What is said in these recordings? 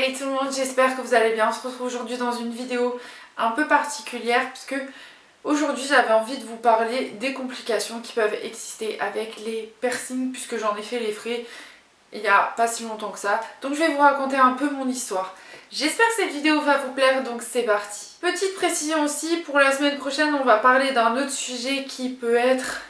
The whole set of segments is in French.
Hey tout le monde, j'espère que vous allez bien. On se retrouve aujourd'hui dans une vidéo un peu particulière puisque aujourd'hui j'avais envie de vous parler des complications qui peuvent exister avec les piercings puisque j'en ai fait les frais il n'y a pas si longtemps que ça. Donc je vais vous raconter un peu mon histoire. J'espère que cette vidéo va vous plaire, donc c'est parti. Petite précision aussi, pour la semaine prochaine on va parler d'un autre sujet qui peut être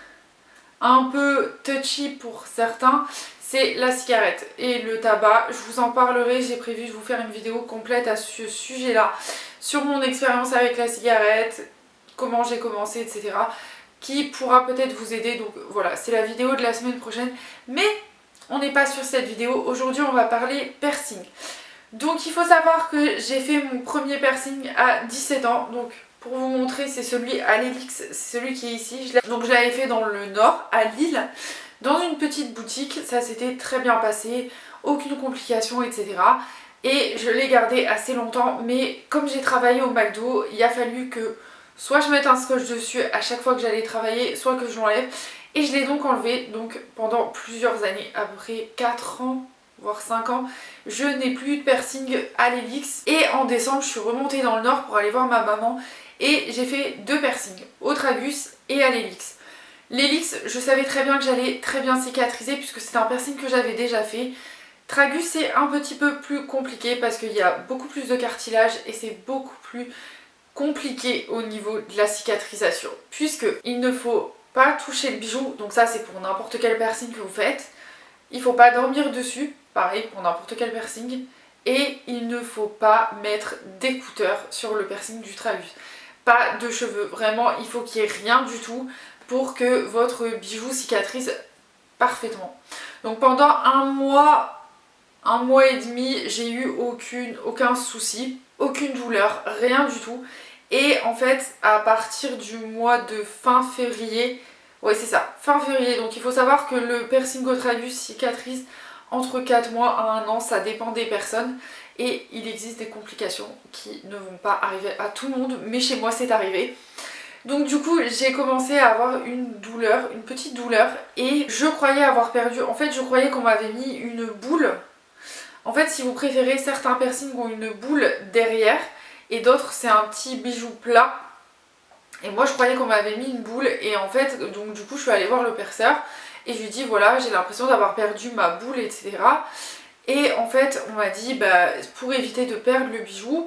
un peu touchy pour certains, c'est la cigarette et le tabac. Je vous en parlerai, j'ai prévu de vous faire une vidéo complète à ce sujet-là, sur mon expérience avec la cigarette, comment j'ai commencé, etc. qui pourra peut-être vous aider. Donc voilà, c'est la vidéo de la semaine prochaine. Mais on n'est pas sur cette vidéo, aujourd'hui on va parler piercing. Donc il faut savoir que j'ai fait mon premier piercing à 17 ans, donc pour vous montrer, c'est celui à l'hélix, c'est celui qui est ici. Donc je l'avais fait dans le nord, à Lille, dans une petite boutique. Ça s'était très bien passé, aucune complication, etc. Et je l'ai gardé assez longtemps, mais comme j'ai travaillé au McDo, il a fallu que soit je mette un scotch dessus à chaque fois que j'allais travailler, soit que je l'enlève. Et je l'ai donc enlevé donc pendant plusieurs années, à peu près 4 ans, voire 5 ans, je n'ai plus eu de piercing à l'hélix. Et en décembre, je suis remontée dans le nord pour aller voir ma maman. Et j'ai fait 2 piercings, au tragus et à l'hélix. L'hélix, je savais très bien que j'allais très bien cicatriser puisque c'est un piercing que j'avais déjà fait. Tragus, c'est un petit peu plus compliqué parce qu'il y a beaucoup plus de cartilage et c'est beaucoup plus compliqué au niveau de la cicatrisation. Puisque il ne faut pas toucher le bijou, donc ça c'est pour n'importe quel piercing que vous faites. Il ne faut pas dormir dessus, pareil pour n'importe quel piercing. Et il ne faut pas mettre d'écouteurs sur le piercing du tragus. Pas de cheveux, vraiment il faut qu'il n'y ait rien du tout pour que votre bijou cicatrise parfaitement. Donc pendant un mois et demi, j'ai eu aucun souci, aucune douleur, rien du tout. Et en fait, à partir du mois de fin février, ouais c'est ça, fin février, donc il faut savoir que le piercing au tragus cicatrise entre 4 mois à 1 an, ça dépend des personnes. Et il existe des complications qui ne vont pas arriver à tout le monde, mais chez moi c'est arrivé. Donc du coup j'ai commencé à avoir une douleur, une petite douleur, et je croyais avoir perdu, en fait je croyais qu'on m'avait mis une boule. En fait si vous préférez, certains piercings ont une boule derrière et d'autres c'est un petit bijou plat. Et moi je croyais qu'on m'avait mis une boule et en fait donc du coup je suis allée voir le perceur et je lui ai dit voilà j'ai l'impression d'avoir perdu ma boule, etc. Et en fait on m'a dit bah, pour éviter de perdre le bijou,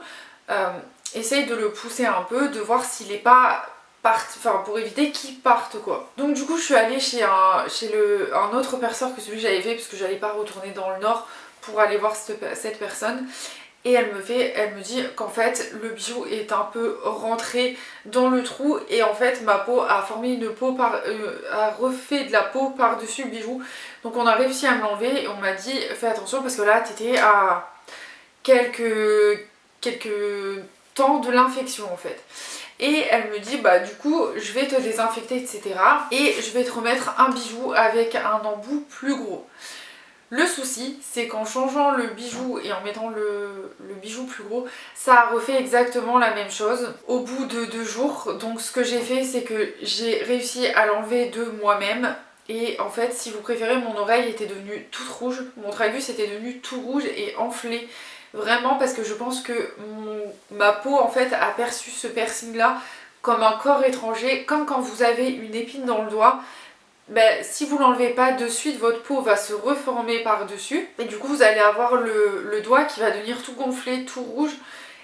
essaye de le pousser un peu, de voir s'il est pas parti, enfin pour éviter qu'il parte quoi. Donc du coup je suis allée chez un autre perceur que celui que j'avais fait parce que j'allais pas retourner dans le nord pour aller voir cette personne. Et elle me dit qu'en fait le bijou est un peu rentré dans le trou et en fait ma peau a formé une peau a refait de la peau par dessus le bijou. Donc on a réussi à me l'enlever et on m'a dit fais attention parce que là t'étais à quelques temps de l'infection en fait. Et elle me dit bah du coup je vais te désinfecter, etc. et je vais te remettre un bijou avec un embout plus gros. Le souci, c'est qu'en changeant le bijou et en mettant le bijou plus gros, ça a refait exactement la même chose au bout de 2 jours. Donc ce que j'ai fait, c'est que j'ai réussi à l'enlever de moi-même. Et en fait, si vous préférez, mon oreille était devenue toute rouge. Mon tragus était devenu tout rouge et enflé. Vraiment parce que je pense que ma peau en fait a perçu ce piercing là comme un corps étranger. Comme quand vous avez une épine dans le doigt. Ben, si vous l'enlevez pas de suite, votre peau va se reformer par dessus et du coup vous allez avoir le doigt qui va devenir tout gonflé, tout rouge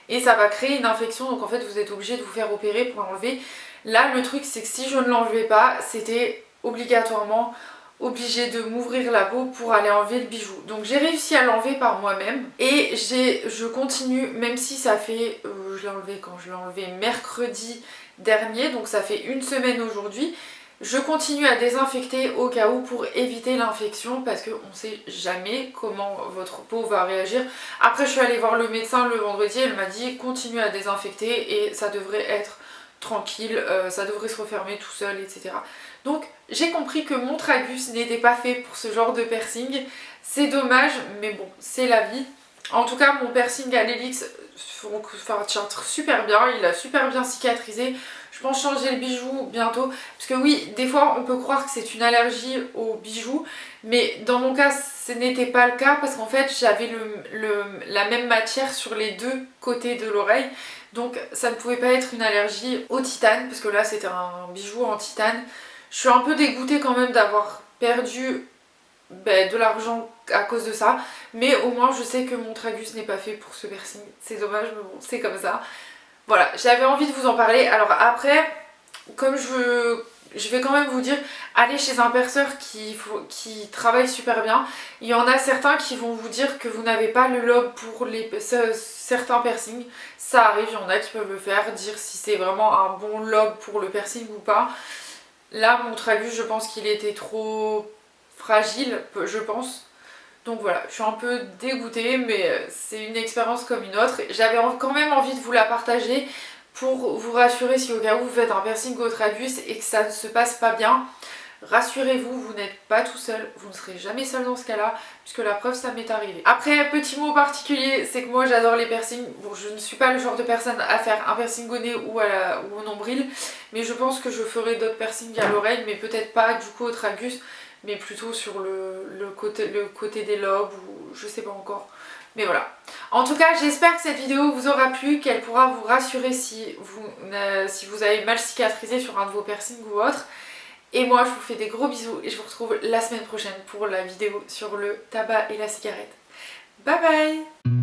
et ça va créer une infection. Donc en fait vous êtes obligé de vous faire opérer pour l'enlever. Là le truc c'est que si je ne l'enlevais pas, c'était obligatoirement obligé de m'ouvrir la peau pour aller enlever le bijou. Donc j'ai réussi à l'enlever par moi-même et je continue, même si ça fait, je l'ai enlevé quand je l'ai enlevé mercredi dernier, donc ça fait 1 semaine aujourd'hui. Je continue à désinfecter au cas où pour éviter l'infection parce qu'on ne sait jamais comment votre peau va réagir. Après je suis allée voir le médecin le vendredi, elle m'a dit continue à désinfecter et ça devrait être tranquille, ça devrait se refermer tout seul, etc. Donc j'ai compris que mon tragus n'était pas fait pour ce genre de piercing. C'est dommage mais bon c'est la vie. En tout cas mon piercing à l'hélix tient super bien, il a super bien cicatrisé. je pense changer le bijou bientôt. Parce que oui, des fois on peut croire que c'est une allergie aux bijoux, mais dans mon cas ce n'était pas le cas parce qu'en fait j'avais la même matière sur les deux côtés de l'oreille. Donc ça ne pouvait pas être une allergie au titane, parce que là c'était un bijou en titane. Je suis un peu dégoûtée quand même d'avoir perdu de l'argent à cause de ça, mais au moins je sais que mon tragus n'est pas fait pour ce piercing. C'est dommage, mais bon, c'est comme ça. Voilà, j'avais envie de vous en parler. Alors après, comme je vais quand même vous dire, allez chez un perceur qui travaille super bien. Il y en a certains qui vont vous dire que vous n'avez pas le lobe pour certains piercings. Ça arrive, il y en a qui peuvent le faire, dire si c'est vraiment un bon lobe pour le piercing ou pas. Là, mon tragus, je pense qu'il était trop fragile, je pense. Donc voilà, je suis un peu dégoûtée, mais c'est une expérience comme une autre. J'avais quand même envie de vous la partager pour vous rassurer si au cas où vous faites un piercing au tragus et que ça ne se passe pas bien. Rassurez-vous, vous n'êtes pas tout seul, vous ne serez jamais seul dans ce cas-là, puisque la preuve ça m'est arrivé. Après, petit mot particulier, c'est que moi j'adore les piercings. Bon, je ne suis pas le genre de personne à faire un piercing au nez ou au nombril, mais je pense que je ferai d'autres piercings à l'oreille, mais peut-être pas du coup au tragus, mais plutôt sur le côté des lobes, ou je sais pas encore. Mais voilà. En tout cas, j'espère que cette vidéo vous aura plu, qu'elle pourra vous rassurer si vous avez mal cicatrisé sur un de vos piercings ou autre. Et moi, je vous fais des gros bisous et je vous retrouve la semaine prochaine pour la vidéo sur le tabac et la cigarette. Bye bye!